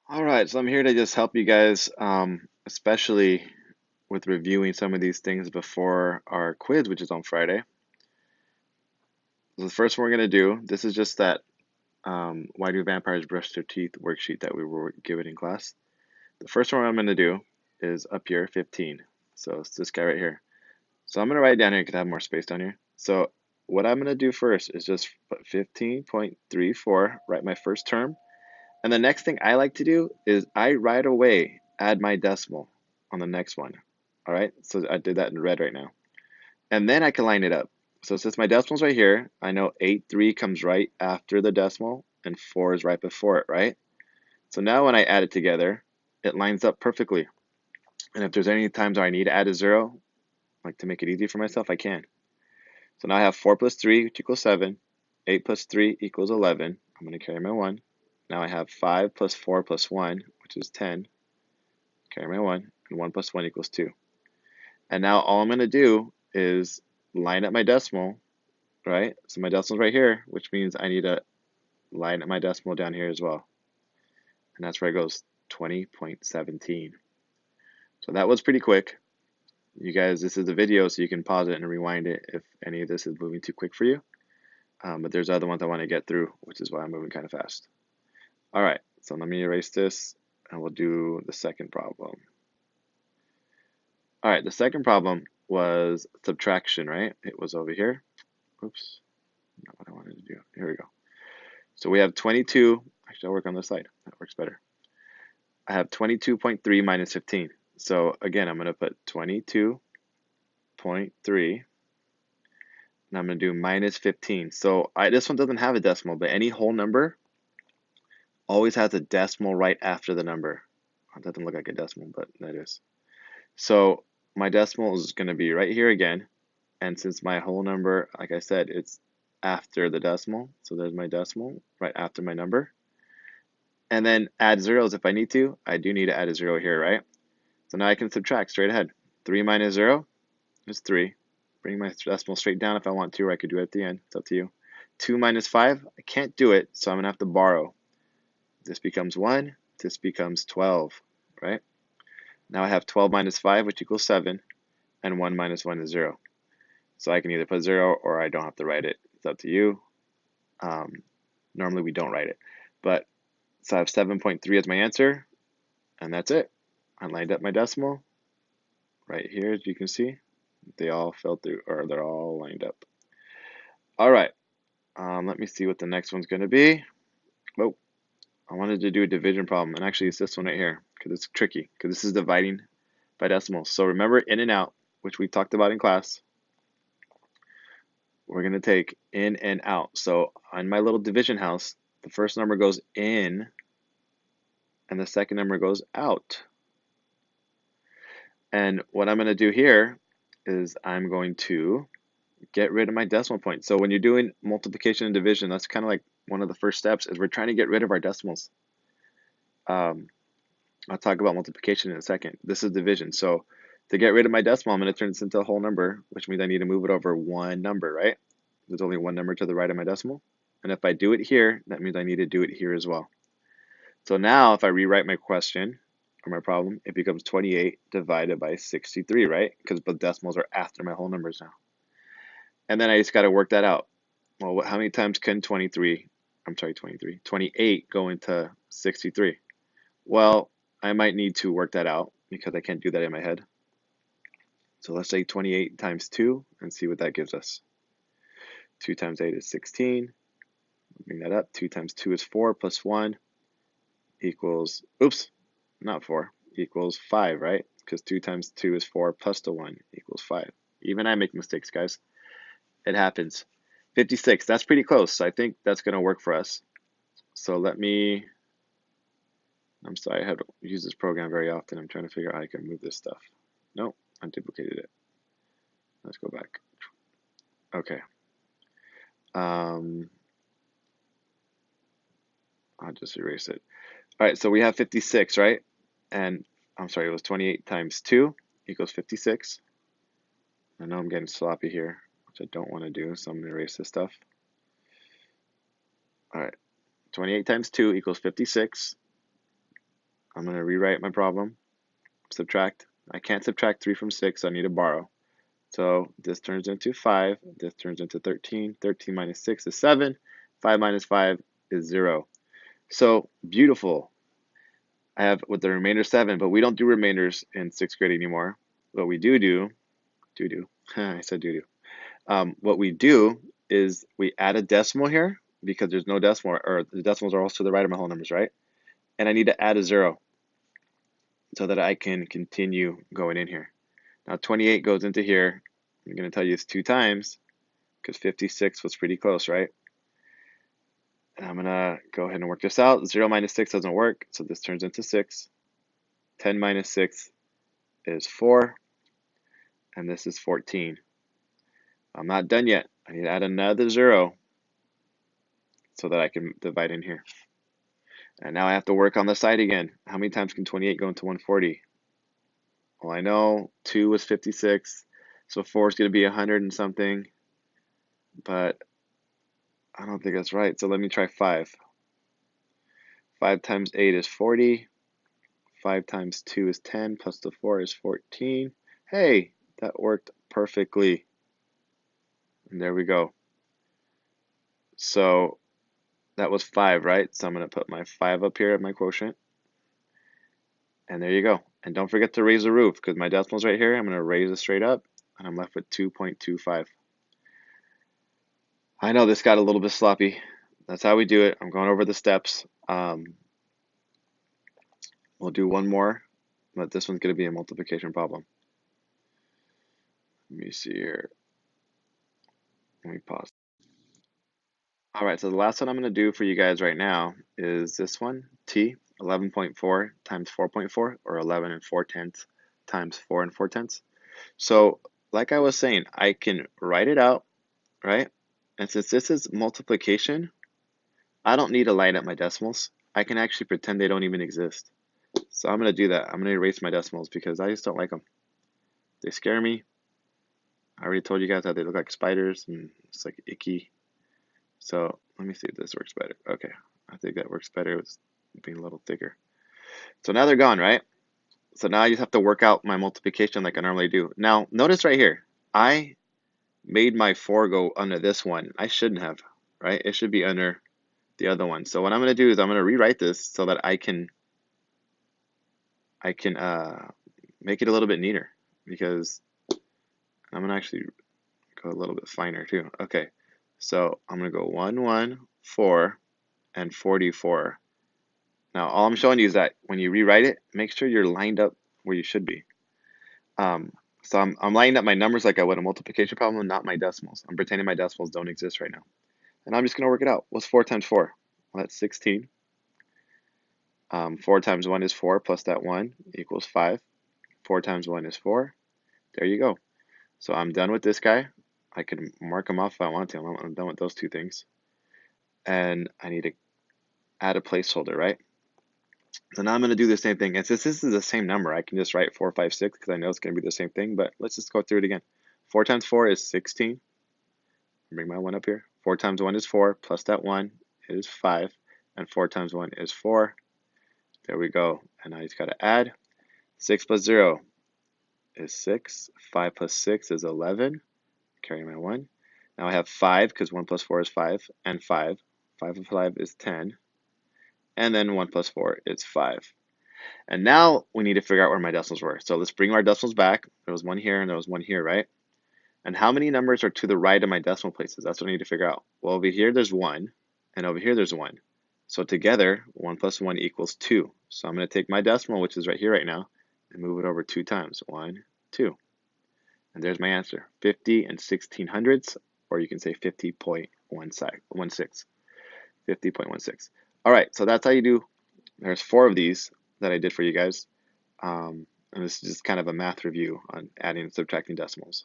All right, so I'm here to just help you guys, especially with reviewing some of these things before our quiz, which is on Friday. So the first one we're going to do, this is just that Why Do Vampires Brush Their Teeth worksheet that we were given in class. The first one I'm going to do is up here, 15. So it's this guy right here. So I'm going to write it down here because I have more space down here. So what I'm going to do first is just put 15.34, write my first term. And the next thing I like to do is I right away add my decimal on the next one. All right, so I did that in red right now. And then I can line it up. So since my decimal's right here, I know 8.3 comes right after the decimal and 4 is right before it, right? So now when I add it together, it lines up perfectly. And if there's any times where I need to add a 0, like to make it easy for myself, I can. So now I have 4 plus 3, which equals 7. 8 plus 3 equals 11. I'm going to carry my 1. Now I have 5 plus 4 plus 1, which is 10. Carry my 1. And 1 plus 1 equals 2. And now all I'm going to do is line up my decimal, right? So my decimal's right here, which means I need to line up my decimal down here as well. And that's where it goes, 20.17. So that was pretty quick. You guys, this is a video, so you can pause it and rewind it if any of this is moving too quick for you. But there's other ones I want to get through, which is why I'm moving kind of fast. All right, so let me erase this, and we'll do the second problem. All right, the second problem was subtraction, right? It was over here. Oops, not what I wanted to do. Here we go. So we have 22. Actually, I'll work on this side. That works better. I have 22.3 minus 15. So again, I'm going to put 22.3, and I'm going to do minus 15. So this one doesn't have a decimal, but any whole number always has a decimal right after the number. It doesn't look like a decimal, but that is. So my decimal is going to be right here again. And since my whole number, like I said, it's after the decimal, so there's my decimal right after my number. And then add zeros if I need to. I do need to add a 0 here, right? So now I can subtract straight ahead. 3 minus 0 is 3. Bring my decimal straight down if I want to, or I could do it at the end. It's up to you. 2 minus 5, I can't do it, so I'm going to have to borrow. This becomes 1. This becomes 12, right? Now I have 12 minus 5, which equals 7, and 1 minus 1 is 0. So I can either put 0 or I don't have to write it. It's up to you. Normally we don't write it. But so I have 7.3 as my answer, and that's it. I lined up my decimal right here, as you can see. They all fell through, or they're all lined up. All right, let me see what the next one's going to be. Oh, I wanted to do a division problem, and actually it's this one right here, because it's tricky, because this is dividing by decimals. So remember in and out, which we talked about in class. We're going to take in and out. So on my little division house, the first number goes in, and the second number goes out. And what I'm going to do here is I'm going to get rid of my decimal point. So when you're doing multiplication and division, that's kind of like one of the first steps is we're trying to get rid of our decimals. I'll talk about multiplication in a second. This is division. So to get rid of my decimal, I'm going to turn this into a whole number, which means I need to move it over one number, right? There's only one number to the right of my decimal. And if I do it here, that means I need to do it here as well. So now if I rewrite my question or my problem, it becomes 28 divided by 63, right? Because the decimals are after my whole numbers now. And then I just got to work that out. Well, how many times can 28 go into 63? Well, I might need to work that out because I can't do that in my head. So let's say 28 times 2 and see what that gives us. 2 times 8 is 16. Bring that up. 2 times 2 is 4 plus 1 equals, oops, not 4, equals 5, right? Because 2 times 2 is 4 plus the 1 equals 5. Even I make mistakes, guys. It happens. 56, that's pretty close. So I think that's going to work for us. So I'm sorry, I have to use this program very often. I'm trying to figure out how I can move this stuff. Nope, I duplicated it. Let's go back. Okay. I'll just erase it. All right, so we have 56, right? And I'm sorry, it was 28 times 2 equals 56. I know I'm getting sloppy here, which I don't want to do, so I'm going to erase this stuff. All right, 28 times 2 equals 56. I'm going to rewrite my problem. Subtract. I can't subtract 3 from 6, so I need to borrow. So this turns into 5. This turns into 13. 13 minus 6 is 7. 5 minus 5 is 0. So beautiful. I have with the remainder 7, but we don't do remainders in 6th grade anymore. What we do, I said do. What we do is we add a decimal here because there's no decimal, or the decimals are also to the right of my whole numbers, right? And I need to add a 0 so that I can continue going in here. Now 28 goes into here. I'm going to tell you it's 2 times because 56 was pretty close, right? And I'm going to go ahead and work this out. 0 minus 6 doesn't work, so this turns into 6. 10 minus 6 is 4, and this is 14. I'm not done yet. I need to add another 0 so that I can divide in here. And now I have to work on the side again. How many times can 28 go into 140? Well, I know 2 was 56, so 4 is going to be 100 and something, but I don't think that's right. So let me try 5. 5 times 8 is 40. 5 times 2 is 10, plus the 4 is 14. Hey, that worked perfectly. And there we go. So that was 5, right? So I'm going to put my 5 up here at my quotient. And there you go. And don't forget to raise the roof because my decimal's right here. I'm going to raise it straight up, and I'm left with 2.25. I know this got a little bit sloppy. That's how we do it. I'm going over the steps. We'll do one more, but this one's going to be a multiplication problem. Let me see here. Let me pause. All right, so the last one I'm going to do for you guys right now is this one, T, 11.4 times 4.4, or 11 and 4/10 times 4 and 4/10. So like I was saying, I can write it out, right? And since this is multiplication, I don't need to line up my decimals. I can actually pretend they don't even exist. So I'm going to do that. I'm going to erase my decimals because I just don't like them. They scare me. I already told you guys that they look like spiders and it's like icky. So let me see if this works better. Okay, I think that works better with being a little thicker. So now they're gone, right? So now I just have to work out my multiplication like I normally do. Now notice right here, I made my 4 go under this one. I shouldn't have, right? It should be under the other one. So what I'm going to do is I'm going to rewrite this so that I can make it a little bit neater because I'm going to actually go a little bit finer too. Okay, so I'm going to go 1, 1, 4, and 44. Now all I'm showing you is that when you rewrite it, make sure you're lined up where you should be. So I'm lining up my numbers like I would a multiplication problem, not my decimals. I'm pretending my decimals don't exist right now. And I'm just going to work it out. What's 4 times 4? Well, that's 16. 4 times 1 is 4 plus that 1 equals 5. 4 times 1 is 4. There you go. So I'm done with this guy. I can mark them off if I want to. I'm done with those 2 things. And I need to add a placeholder, right? So now I'm going to do the same thing. And since this is the same number, I can just write 4, 5, 6 because I know it's going to be the same thing. But let's just go through it again. 4 times 4 is 16. Bring my 1 up here. 4 times 1 is 4 plus that 1 is 5. And 4 times 1 is 4. There we go. And I just got to add. 6 plus 0 is 6. 5 plus 6 is 11. Carry my 1. Now I have 5 because 1 plus 4 is 5. And 5. 5 plus 5 is 10. And then 1 plus 4 is 5. And now we need to figure out where my decimals were. So let's bring our decimals back. There was 1 here and there was 1 here, right? And how many numbers are to the right of my decimal places? That's what I need to figure out. Well, over here there's 1, and over here there's 1. So together, 1 plus 1 equals 2. So I'm going to take my decimal, which is right here right now, and move it over 2 times. 1, 2. And there's my answer, 50 and 1600ths, or you can say 50.16. 50.16. All right, so that's how you do. There's 4 of these that I did for you guys. And this is just kind of a math review on adding and subtracting decimals.